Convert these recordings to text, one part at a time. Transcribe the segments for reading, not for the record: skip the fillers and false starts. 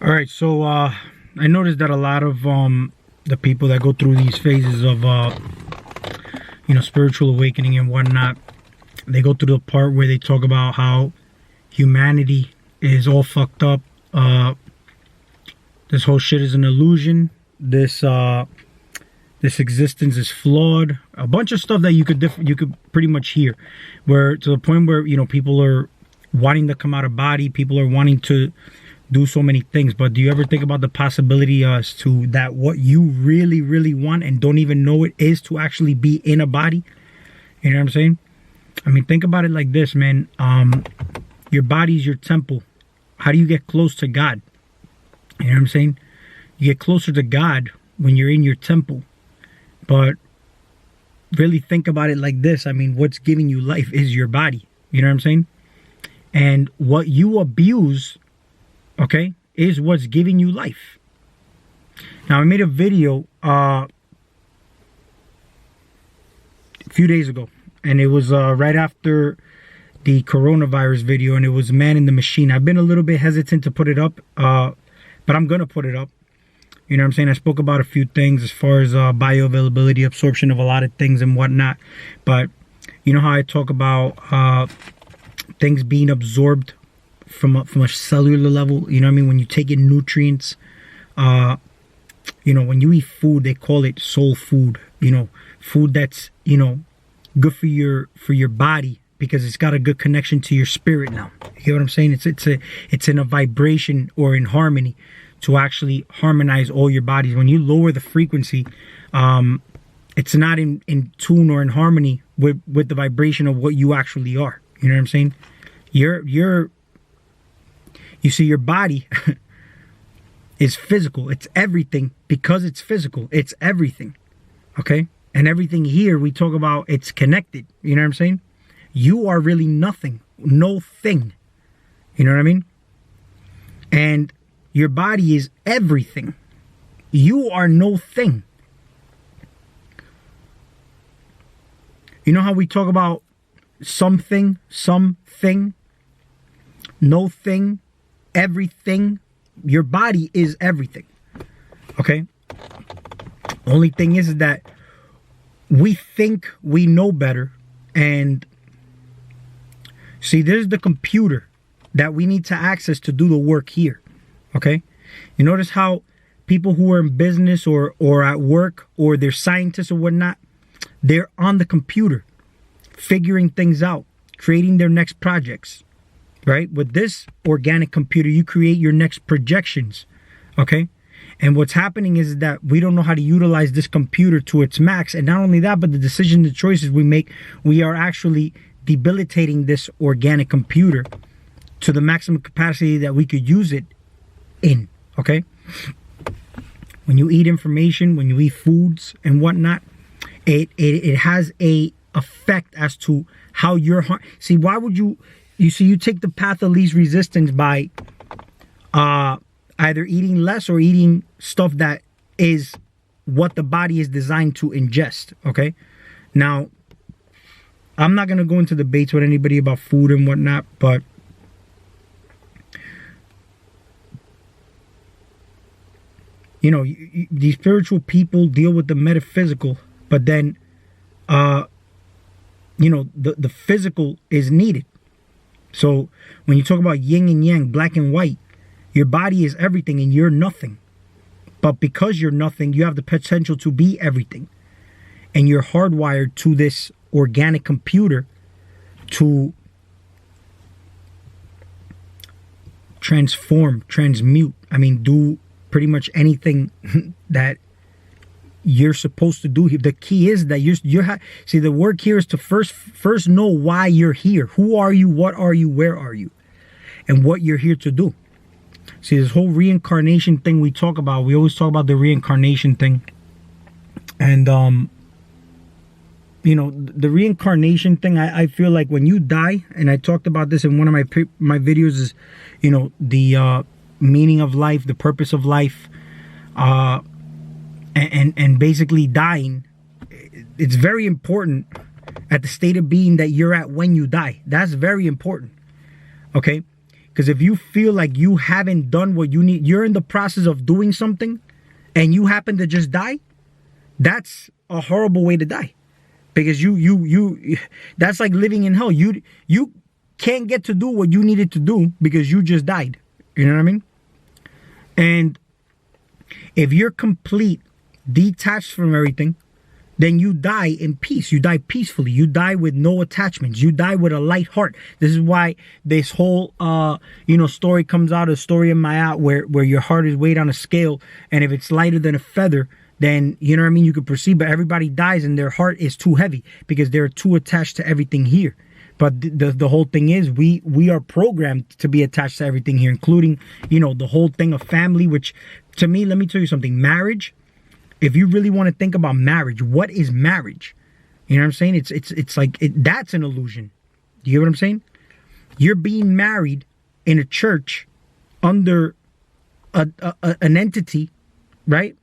All right, so I noticed that a lot of the people that go through these phases of spiritual awakening and whatnot, they go through the part where they talk about how humanity is all fucked up. This whole shit is an illusion. This existence is flawed. A bunch of stuff that you could pretty much hear, where to the point where people are wanting to come out of body. People are wanting to do so many things. But do you ever think about the possibility as to that what you really, really want and don't even know it is to actually be in a body? You know what I'm saying? I mean, think about it like this, man. Your body is your temple. How do you get close to God? You know what I'm saying? You get closer to God when you're in your temple. But really think about it like this. I mean, what's giving you life is your body. You know what I'm saying? And what you abuse, okay, is what's giving you life. Now, I made a video a few days ago, and it was right after the coronavirus video, and it was Man in the Machine. I've been a little bit hesitant to put it up, but I'm going to put it up. You know what I'm saying? I spoke about a few things as far as bioavailability, absorption of a lot of things and whatnot. But you know how I talk about things being absorbed from a cellular level? You know what I mean? When you take in nutrients, when you eat food, they call it soul food. Food that's good for your body, because it's got a good connection to your spirit now. You get what I'm saying? It's in a vibration or in harmony to actually harmonize all your bodies. When you lower the frequency, it's not in tune or in harmony with the vibration of what you actually are. You know what I'm saying? You see, your body is physical. It's everything. Because it's physical, it's everything. Okay? And everything here, we talk about, it's connected. You know what I'm saying? You are really nothing. No thing. You know what I mean? And your body is everything. You are no thing. You know how we talk about something, no thing, everything? Your body is everything. Okay? Only thing is that we think we know better. And see, there's the computer that we need to access to do the work here. Okay? You notice how people who are in business or at work, or they're scientists or whatnot, they're on the computer figuring things out, creating their next projects, right? With this organic computer, you create your next projections. Okay? And what's happening is that we don't know how to utilize this computer to its max. And not only that, but the decisions, the choices we make, we are actually debilitating this organic computer to the maximum capacity that we could use it in. Okay? When you eat information, when you eat foods and whatnot, it has a effect as to how your heart. See, why would you take the path of least resistance by either eating less or eating stuff that is what the body is designed to ingest. Okay? Now, I'm not going to go into debates with anybody about food and whatnot, but these spiritual people deal with the metaphysical, but then the physical is needed. So when you talk about yin and yang, black and white, your body is everything and you're nothing. But because you're nothing, you have the potential to be everything. And you're hardwired to this organic computer to transform, transmute. I mean, do pretty much anything that you're supposed to do. The key is that see, the work here is to first know why you're here. Who are you? What are you? Where are you? And what you're here to do. See, this whole reincarnation thing we talk about, we always talk about the reincarnation thing. And, the reincarnation thing, I feel like when you die, and I talked about this in one of my videos, is, the meaning of life, the purpose of life, and basically dying. It's very important at the state of being that you're at when you die. That's very important. Okay? Because if you feel like you haven't done what you need, you're in the process of doing something and you happen to just die, that's a horrible way to die. Because that's like living in hell. You can't get to do what you needed to do because you just died. You know what I mean? And if you're complete, detached from everything, then you die in peace. You die peacefully. You die with no attachments. You die with a light heart. This is why this whole, story comes out, a story in Maya where your heart is weighed on a scale. And if it's lighter than a feather, then, you know what I mean, you can proceed. But everybody dies and their heart is too heavy because they're too attached to everything here. But the whole thing is we are programmed to be attached to everything here, including, the whole thing of family, which to me, let me tell you something, marriage. If you really want to think about marriage, what is marriage? You know what I'm saying? It's like, that's an illusion. Do you get what I'm saying? You're being married in a church under an entity, right?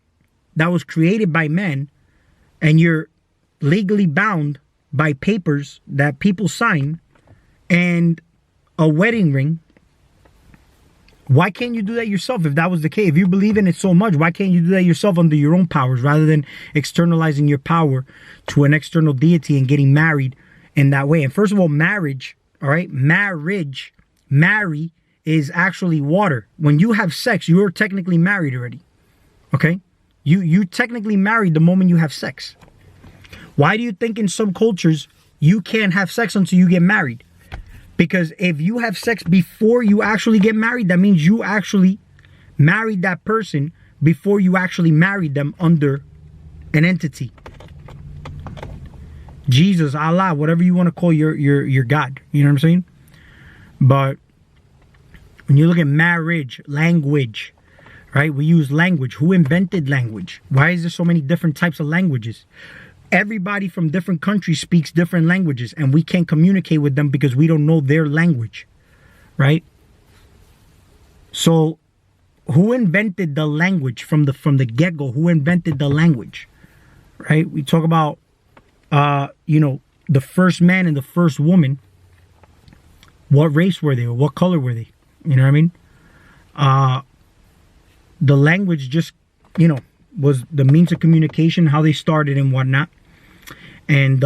That was created by men, and you're legally bound by papers that people sign and a wedding ring. Why can't you do that yourself if that was the case? If you believe in it so much, why can't you do that yourself under your own powers rather than externalizing your power to an external deity and getting married in that way? And first of all, marriage, all right, marry is actually water. When you have sex, you're technically married already, okay? You technically married the moment you have sex. Why do you think in some cultures you can't have sex until you get married? Because if you have sex before you actually get married, that means you actually married that person before you actually married them under an entity. Jesus, Allah, whatever you want to call your God. You know what I'm saying? But when you look at marriage, language, right? We use language. Who invented language? Why is there so many different types of languages? Everybody from different countries speaks different languages, and we can't communicate with them because we don't know their language, right? So who invented the language from the get-go? Who invented the language, right? We talk about, the first man and the first woman. What race were they, or what color were they? You know what I mean? The language just, was the means of communication, how they started and whatnot. And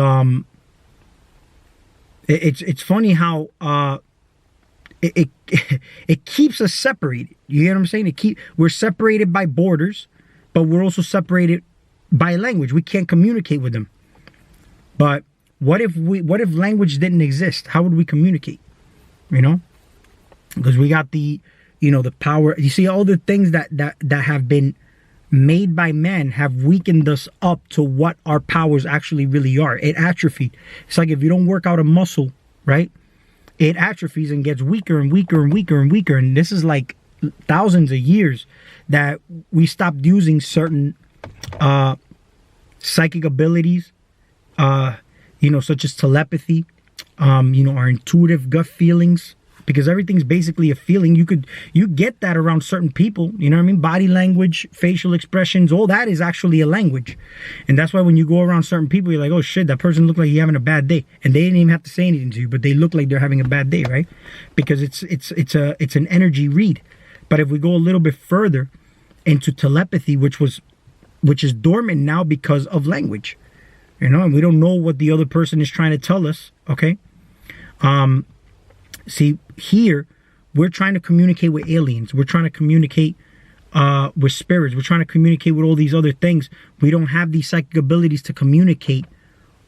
it's funny how it keeps us separated. You get what I'm saying? We're separated by borders, but we're also separated by language. We can't communicate with them. But what if language didn't exist? How would we communicate? Because we got the power. You see, all the things that have been made by men have weakened us up to what our powers actually really are. It atrophied. It's like if you don't work out a muscle, right? It atrophies and gets weaker and weaker and weaker and weaker. And this is like thousands of years that we stopped using certain psychic abilities, such as telepathy, our intuitive gut feelings. Because everything's basically a feeling. You get that around certain people, you know what I mean? Body language, facial expressions, all that is actually a language. And that's why when you go around certain people, you're like, oh shit, that person looked like he's having a bad day. And they didn't even have to say anything to you, but they look like they're having a bad day, right? Because it's an energy read. But if we go a little bit further into telepathy, which is dormant now because of language, and we don't know what the other person is trying to tell us, okay? See, here, we're trying to communicate with aliens. We're trying to communicate with spirits. We're trying to communicate with all these other things. We don't have these psychic abilities to communicate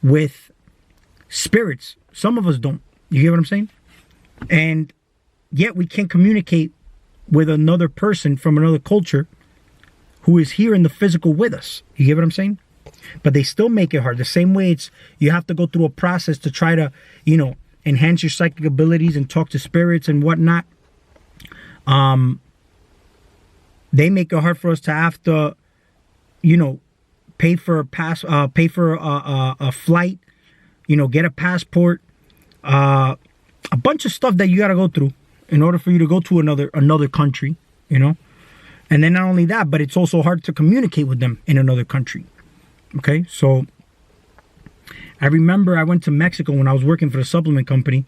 with spirits. Some of us don't. You get what I'm saying? And yet we can't communicate with another person from another culture who is here in the physical with us. You get what I'm saying? But they still make it hard. The same way you have to go through a process to try to, enhance your psychic abilities and talk to spirits and whatnot. They make it hard for us to have to, pay for a flight, get a passport, a bunch of stuff that you got to go through in order for you to go to another country, And then not only that, but it's also hard to communicate with them in another country. Okay, so I remember I went to Mexico when I was working for the supplement company,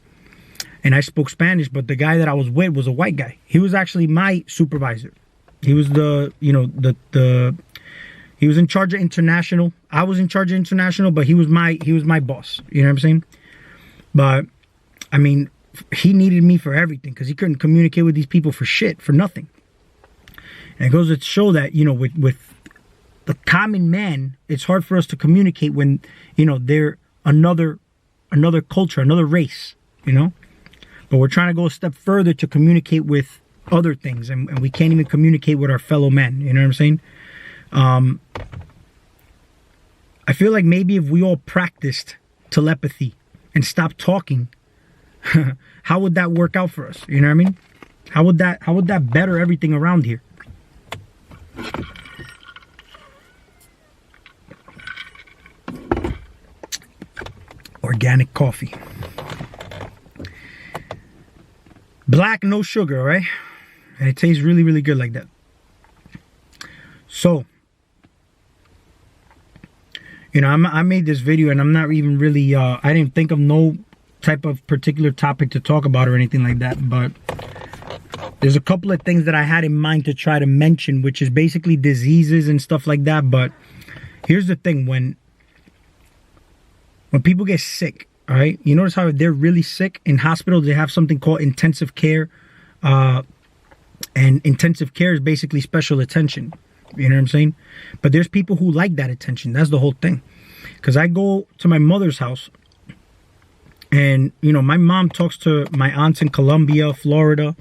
and I spoke Spanish, but the guy that I was with was a white guy. He was actually my supervisor. He was he was in charge of international. I was in charge of international, but he was my boss. You know what I'm saying? But I mean, he needed me for everything because he couldn't communicate with these people for shit, for nothing. And it goes to show that, you know, with the common man, it's hard for us to communicate when, you know, they're another culture, another race, you know? But we're trying to go a step further to communicate with other things, and we can't even communicate with our fellow men, you know what I'm saying? I feel like maybe if we all practiced telepathy and stopped talking, how would that work out for us? You know what I mean? How would that better everything around here? Organic coffee. Black, no sugar, right? And it tastes really, really good like that. So, you know, I made this video and I'm not even really, I didn't think of no type of particular topic to talk about or anything like that. But there's a couple of things that I had in mind to try to mention, which is basically diseases and stuff like that. But here's the thing, when people get sick, all right, you notice how if they're really sick in hospitals, they have something called intensive care. And intensive care is basically special attention. You know what I'm saying? But there's people who like that attention. That's the whole thing. Because I go to my mother's house and, you know, my mom talks to my aunts in Colombia, Florida.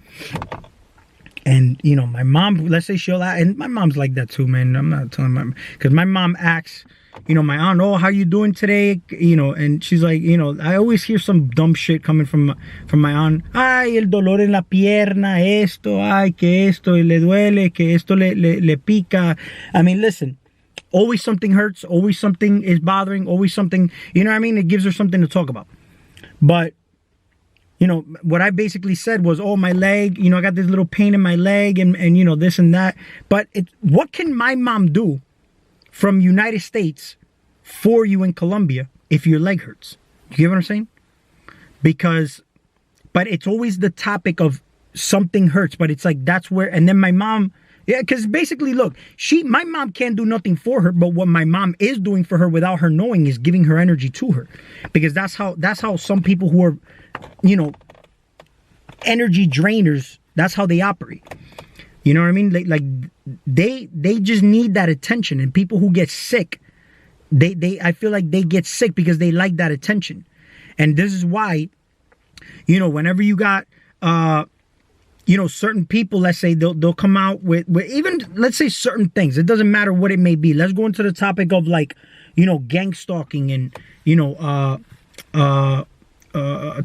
And, you know, my mom, let's say she'll, and my mom's like that too, man. I'm not telling my, because my mom asks, you know, my aunt, oh, how you doing today? You know, and she's like, you know, I always hear some dumb shit coming from my aunt. Ay, el dolor en la pierna, esto, ay, que esto, le duele, que esto le pica. I mean, listen, always something hurts, always something is bothering, always something, you know what I mean? It gives her something to talk about. But, you know, what I basically said was, oh, my leg, you know, I got this little pain in my leg and you know, this and that. But what can my mom do from United States for you in Colombia if your leg hurts? You get what I'm saying? But it's always the topic of something hurts, but it's like, that's where, and then my mom, yeah, because basically, look, my mom can't do nothing for her, but what my mom is doing for her without her knowing is giving her energy to her. Because that's how some people who are, you know, energy drainers, that's how they operate. You know what I mean? Like they just need that attention. And people who get sick, I feel like they get sick because they like that attention. And this is why, you know, whenever you got, you know, certain people, let's say they'll come out with even, let's say certain things. It doesn't matter what it may be. Let's go into the topic of, like, you know, gang stalking and, you know,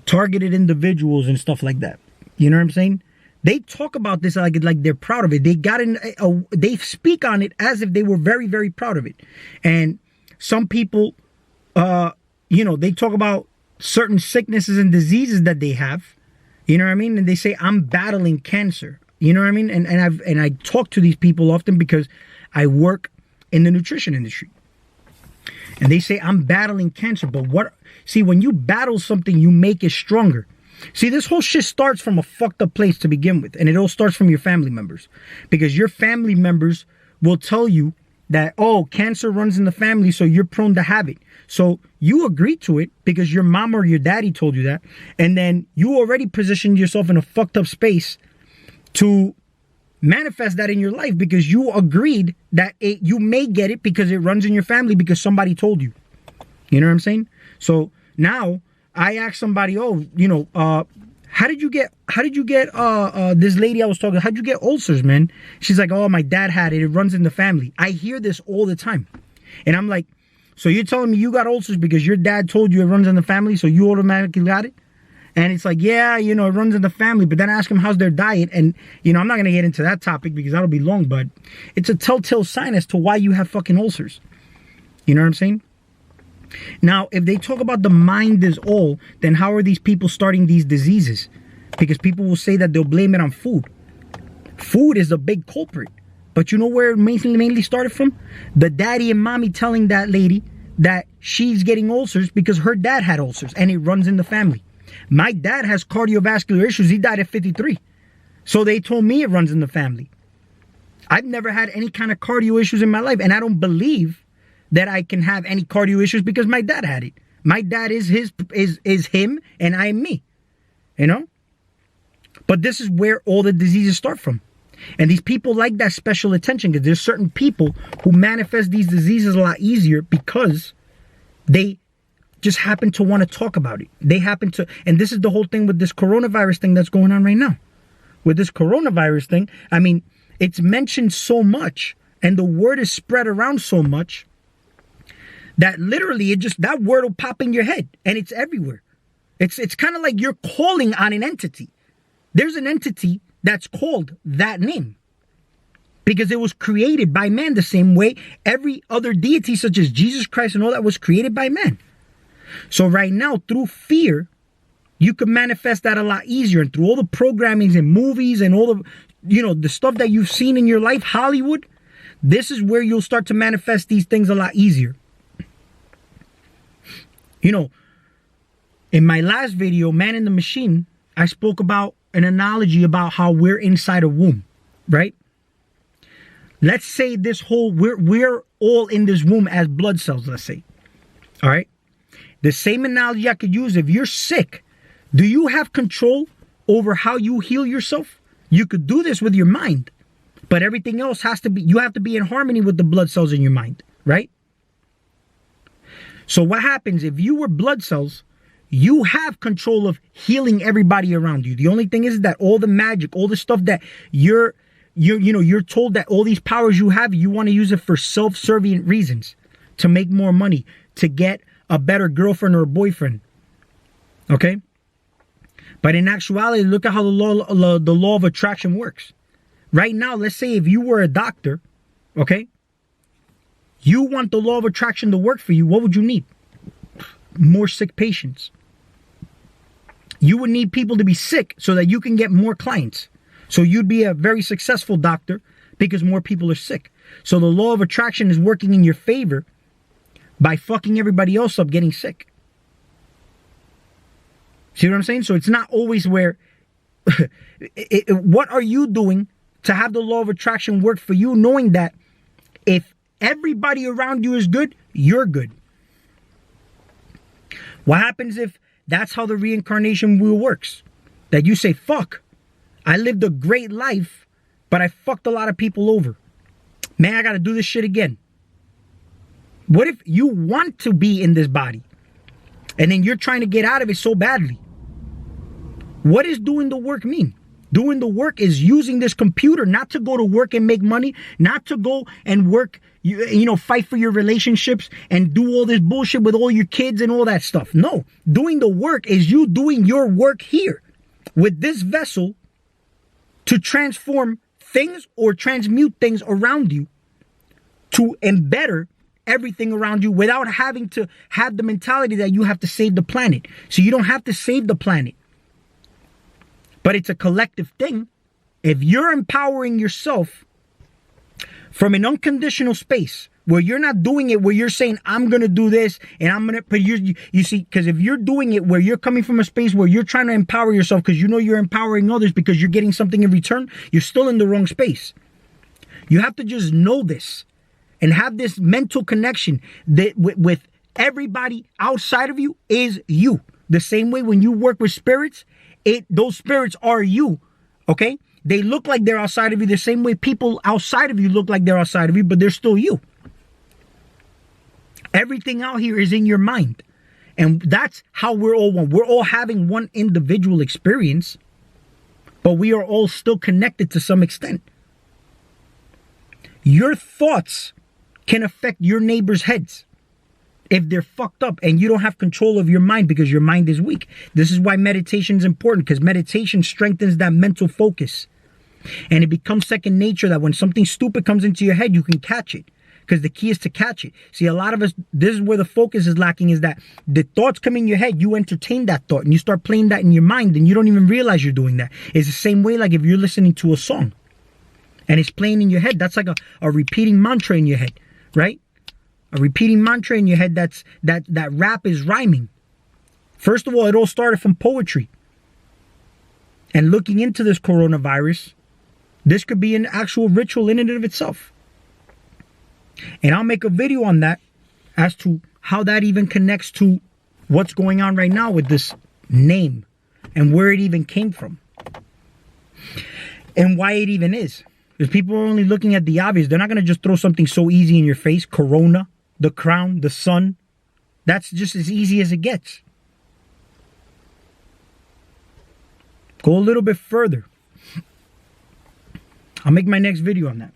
targeted individuals and stuff like that. You know what I'm saying? They talk about this like they're proud of it. They got in, they speak on it as if they were very, very proud of it. And some people, you know, they talk about certain sicknesses and diseases that they have. You know what I mean? And they say, I'm battling cancer. You know what I mean? And I talk to these people often because I work in the nutrition industry. And they say, I'm battling cancer. But see, when you battle something, you make it stronger. See, this whole shit starts from a fucked up place to begin with. And it all starts from your family members. Because your family members will tell you that, oh, cancer runs in the family, so you're prone to have it. So you agree to it because your mom or your daddy told you that. And then you already positioned yourself in a fucked up space to manifest that in your life because you agreed that you may get it because it runs in your family because somebody told you. You know what I'm saying? So now I asked somebody, oh, you know, how did you get this lady I was talking to, how'd you get ulcers, man? She's like, oh, my dad had it. It runs in the family. I hear this all the time. And I'm like, so you're telling me you got ulcers because your dad told you it runs in the family, so you automatically got it? And it's like, yeah, you know, it runs in the family. But then I ask them, how's their diet? And, you know, I'm not going to get into that topic because that'll be long, but it's a telltale sign as to why you have fucking ulcers. You know what I'm saying? Now, if they talk about the mind is all, then how are these people starting these diseases? Because people will say that they'll blame it on food. Food is a big culprit. But you know where it mainly started from? The daddy and mommy telling that lady that she's getting ulcers because her dad had ulcers and it runs in the family. My dad has cardiovascular issues. He died at 53. So they told me it runs in the family. I've never had any kind of cardio issues in my life, and I don't believe that I can have any cardio issues because my dad had it. My dad is him, and I am me. You know? But this is where all the diseases start from. And these people like that special attention because there's certain people who manifest these diseases a lot easier because they just happen to want to talk about it. They happen to, and this is the whole thing with this coronavirus thing that's going on right now. With this coronavirus thing, I mean, it's mentioned so much and the word is spread around so much that literally that word will pop in your head and it's everywhere. It's kind of like you're calling on an entity. There's an entity that's called that name because it was created by man the same way every other deity such as Jesus Christ and all that was created by man. So right now, through fear, you can manifest that a lot easier. And through all the programmings and movies and all the, the stuff that you've seen in your life, Hollywood, this is where you'll start to manifest these things a lot easier. In my last video, Man in the Machine, I spoke about an analogy about how we're inside a womb, right? Let's say we're all in this womb as blood cells, let's say. All right? The same analogy I could use, if you're sick, do you have control over how you heal yourself? You could do this with your mind, but everything else you have to be in harmony with the blood cells in your mind, right? So what happens if you were blood cells? You have control of healing everybody around you. The only thing is that all the magic, all the stuff that you're told that all these powers you have, you want to use it for self-serving reasons, to make more money, to get a better girlfriend or a boyfriend. Okay? But in actuality, look at how the law of attraction works. Right now, let's say if you were a doctor, okay? You want the law of attraction to work for you, what would you need? More sick patients. You would need people to be sick so that you can get more clients. So you'd be a very successful doctor because more people are sick. So the law of attraction is working in your favor by fucking everybody else up getting sick. See what I'm saying? So it's not always where... what are you doing to have the law of attraction work for you, knowing that if everybody around you is good, you're good? What happens if that's how the reincarnation wheel works? That you say, fuck, I lived a great life, but I fucked a lot of people over. Man, I gotta do this shit again. What if you want to be in this body and then you're trying to get out of it so badly? What does doing the work mean? Doing the work is using this computer not to go to work and make money, not to go and work, fight for your relationships and do all this bullshit with all your kids and all that stuff. No, doing the work is you doing your work here with this vessel to transform things or transmute things around you to embetter everything around you without having to have the mentality that you have to save the planet. So you don't have to save the planet. But it's a collective thing. If you're empowering yourself from an unconditional space where you're not doing it where you're saying, I'm going to do this and I'm going to, but you see, because if you're doing it where you're coming from a space where you're trying to empower yourself because you're empowering others because you're getting something in return, you're still in the wrong space. You have to just know this and have this mental connection that with everybody outside of you is you. The same way when you work with spirits, those spirits are you, okay? They look like they're outside of you the same way people outside of you look like they're outside of you, but they're still you. Everything out here is in your mind. And that's how we're all one. We're all having one individual experience, but we are all still connected to some extent. Your thoughts can affect your neighbor's heads if they're fucked up and you don't have control of your mind because your mind is weak. This is why meditation is important, because meditation strengthens that mental focus. And it becomes second nature that when something stupid comes into your head, you can catch it. Because the key is to catch it. See, a lot of us, this is where the focus is lacking, is that the thoughts come in your head, you entertain that thought and you start playing that in your mind and you don't even realize you're doing that. It's the same way like if you're listening to a song and it's playing in your head, that's like a repeating mantra in your head, right? A repeating mantra in your head that rap is rhyming. First of all, it all started from poetry. And looking into this coronavirus, this could be an actual ritual in and of itself. And I'll make a video on that as to how that even connects to what's going on right now with this name and where it even came from and why it even is. Because people are only looking at the obvious. They're not going to just throw something so easy in your face. Corona, the crown, the sun. That's just as easy as it gets. Go a little bit further. I'll make my next video on that.